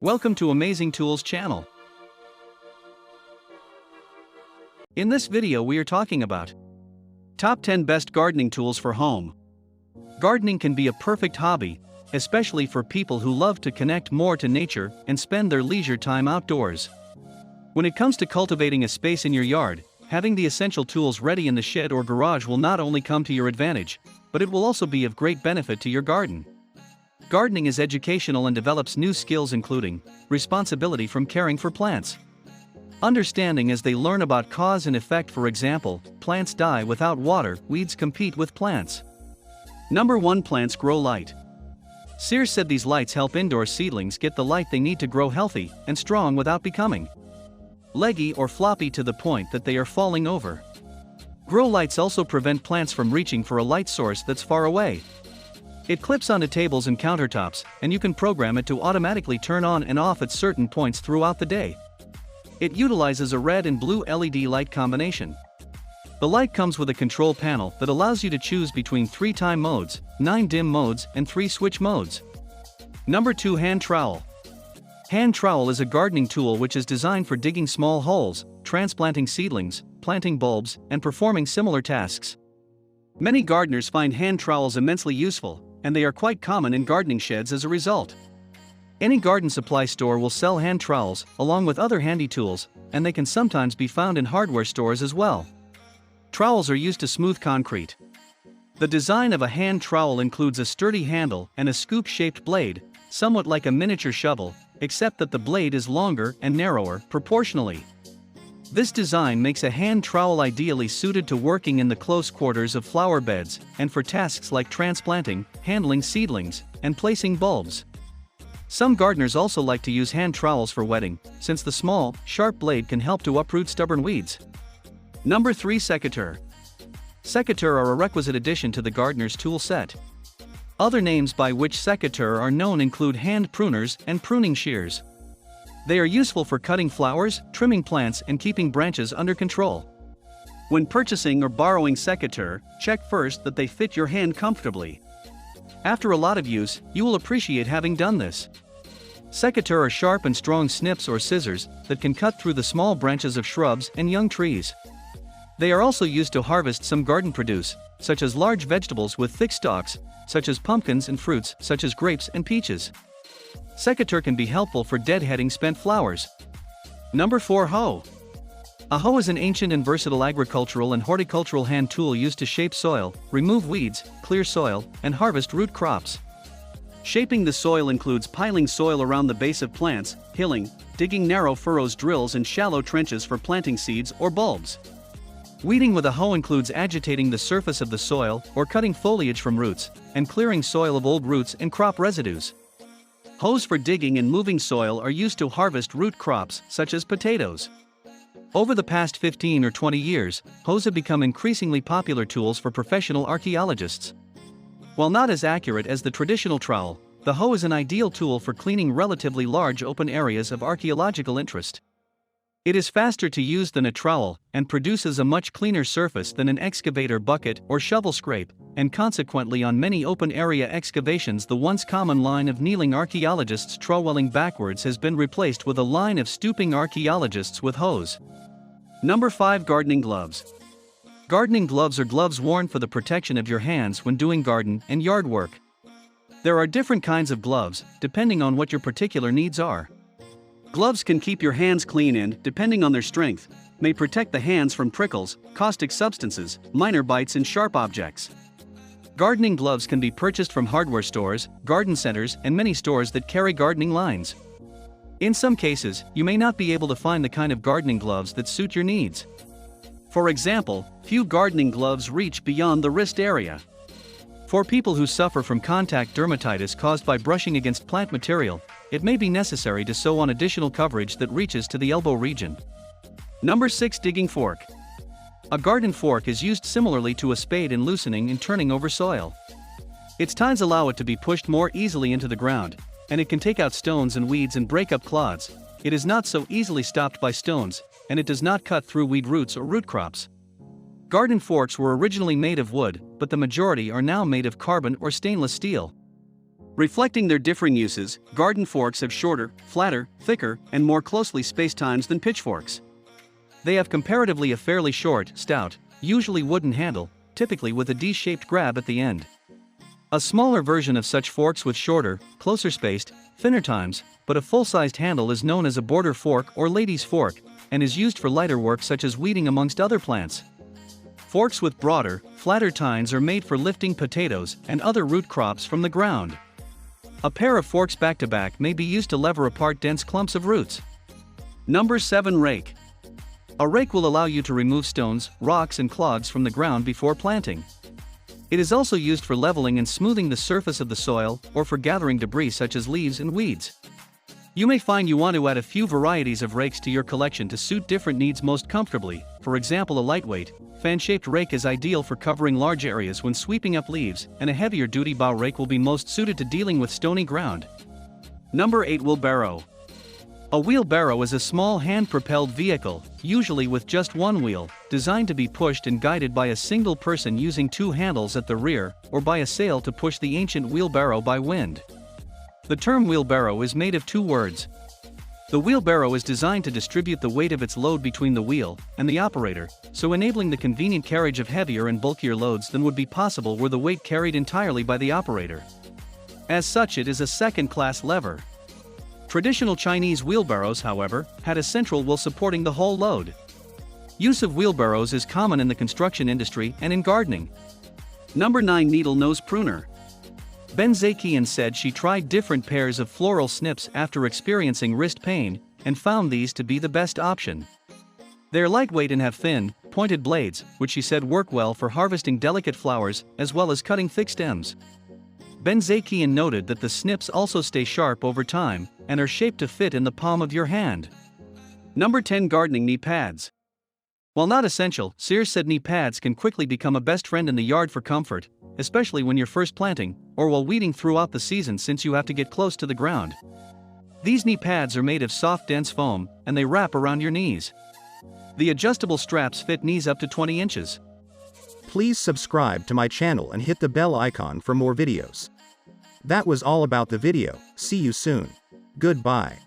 Welcome to Amazing Tools channel. In this video we are talking about Top 10 Best Gardening Tools for Home. Gardening can be a perfect hobby, especially for people who love to connect more to nature and spend their leisure time outdoors. When it comes to cultivating a space in your yard, having the essential tools ready in the shed or garage will not only come to your advantage, but it will also be of great benefit to your garden. Gardening is educational and develops new skills including responsibility from caring for plants, understanding as they learn about cause and effect. For example, plants die without water, weeds compete with plants. Number 1. Plants grow light. Sears said these lights help indoor seedlings get the light they need to grow healthy and strong without becoming leggy or floppy to the point that they are falling over. Grow lights also prevent plants from reaching for a light source that's far away. It clips onto tables and countertops, and you can program it to automatically turn on and off at certain points throughout the day. It utilizes a red and blue LED light combination. The light comes with a control panel that allows you to choose between 3 time modes, 9 dim modes, and 3 switch modes. Number 2. Hand trowel. Hand trowel is a gardening tool which is designed for digging small holes, transplanting seedlings, planting bulbs, and performing similar tasks. Many gardeners find hand trowels immensely useful, and they are quite common in gardening sheds as a result. Any garden supply store will sell hand trowels, along with other handy tools, and they can sometimes be found in hardware stores as well. Trowels are used to smooth concrete. The design of a hand trowel includes a sturdy handle and a scoop-shaped blade, somewhat like a miniature shovel, except that the blade is longer and narrower proportionally. This design makes a hand trowel ideally suited to working in the close quarters of flower beds and for tasks like transplanting, handling seedlings, and placing bulbs. Some gardeners also like to use hand trowels for wetting, since the small, sharp blade can help to uproot stubborn weeds. Number 3. Secateurs. Secateurs are a requisite addition to the gardener's tool set. Other names by which secateurs are known include hand pruners and pruning shears. They are useful for cutting flowers, trimming plants, and keeping branches under control. When purchasing or borrowing secateurs, check first that they fit your hand comfortably. After a lot of use, you will appreciate having done this. Secateurs are sharp and strong snips or scissors that can cut through the small branches of shrubs and young trees. They are also used to harvest some garden produce, such as large vegetables with thick stalks, such as pumpkins, and fruits, such as grapes and peaches. Secateurs can be helpful for deadheading spent flowers. Number 4. Hoe. A hoe is an ancient and versatile agricultural and horticultural hand tool used to shape soil, remove weeds, clear soil, and harvest root crops. Shaping the soil includes piling soil around the base of plants, hilling, digging narrow furrows, drills, and shallow trenches for planting seeds or bulbs. Weeding with a hoe includes agitating the surface of the soil or cutting foliage from roots, and clearing soil of old roots and crop residues. Hoes for digging and moving soil are used to harvest root crops, such as potatoes. Over the past 15 or 20 years, hoes have become increasingly popular tools for professional archaeologists. While not as accurate as the traditional trowel, the hoe is an ideal tool for cleaning relatively large open areas of archaeological interest. It is faster to use than a trowel, and produces a much cleaner surface than an excavator bucket or shovel scrape, and consequently on many open area excavations the once common line of kneeling archaeologists troweling backwards has been replaced with a line of stooping archaeologists with hoes. Number 5. Gardening gloves. Gardening gloves are gloves worn for the protection of your hands when doing garden and yard work. There are different kinds of gloves, depending on what your particular needs are. Gloves can keep your hands clean and, depending on their strength, may protect the hands from prickles, caustic substances, minor bites, and sharp objects. Gardening gloves can be purchased from hardware stores, garden centers, and many stores that carry gardening lines. In some cases, you may not be able to find the kind of gardening gloves that suit your needs. For example, few gardening gloves reach beyond the wrist area. For people who suffer from contact dermatitis caused by brushing against plant material, it may be necessary to sew on additional coverage that reaches to the elbow region. Number 6. Digging fork. A garden fork is used similarly to a spade in loosening and turning over soil. Its tines allow it to be pushed more easily into the ground, and it can take out stones and weeds and break up clods. It is not so easily stopped by stones, and it does not cut through weed roots or root crops. Garden forks were originally made of wood, but the majority are now made of carbon or stainless steel. Reflecting their differing uses, garden forks have shorter, flatter, thicker, and more closely spaced tines than pitchforks. They have comparatively a fairly short, stout, usually wooden handle, typically with a D-shaped grab at the end. A smaller version of such forks with shorter, closer spaced, thinner tines, but a full-sized handle is known as a border fork or lady's fork, and is used for lighter work such as weeding amongst other plants. Forks with broader, flatter tines are made for lifting potatoes and other root crops from the ground. A pair of forks back-to-back may be used to lever apart dense clumps of roots. Number 7. Rake. A rake will allow you to remove stones, rocks and clods from the ground before planting. It is also used for leveling and smoothing the surface of the soil or for gathering debris such as leaves and weeds. You may find you want to add a few varieties of rakes to your collection to suit different needs most comfortably. For example, a lightweight, fan-shaped rake is ideal for covering large areas when sweeping up leaves, and a heavier-duty bow rake will be most suited to dealing with stony ground. Number 8. Wheelbarrow. A wheelbarrow is a small hand-propelled vehicle, usually with just one wheel, designed to be pushed and guided by a single person using two handles at the rear, or by a sail to push the ancient wheelbarrow by wind. The term wheelbarrow is made of two words. The wheelbarrow is designed to distribute the weight of its load between the wheel and the operator, so enabling the convenient carriage of heavier and bulkier loads than would be possible were the weight carried entirely by the operator. As such, it is a second-class lever. Traditional Chinese wheelbarrows, however, had a central wheel supporting the whole load. Use of wheelbarrows is common in the construction industry and in gardening. Number 9. Needle nose pruner. Benzakian said she tried different pairs of floral snips after experiencing wrist pain, and found these to be the best option. They are lightweight and have thin, pointed blades, which she said work well for harvesting delicate flowers, as well as cutting thick stems. Benzakian noted that the snips also stay sharp over time, and are shaped to fit in the palm of your hand. Number 10. Gardening knee pads. While not essential, Sears said knee pads can quickly become a best friend in the yard for comfort, especially when you're first planting, or while weeding throughout the season since you have to get close to the ground. These knee pads are made of soft dense foam, and they wrap around your knees. The adjustable straps fit knees up to 20 inches. Please subscribe to my channel and hit the bell icon for more videos. That was all about the video. See you soon. Goodbye.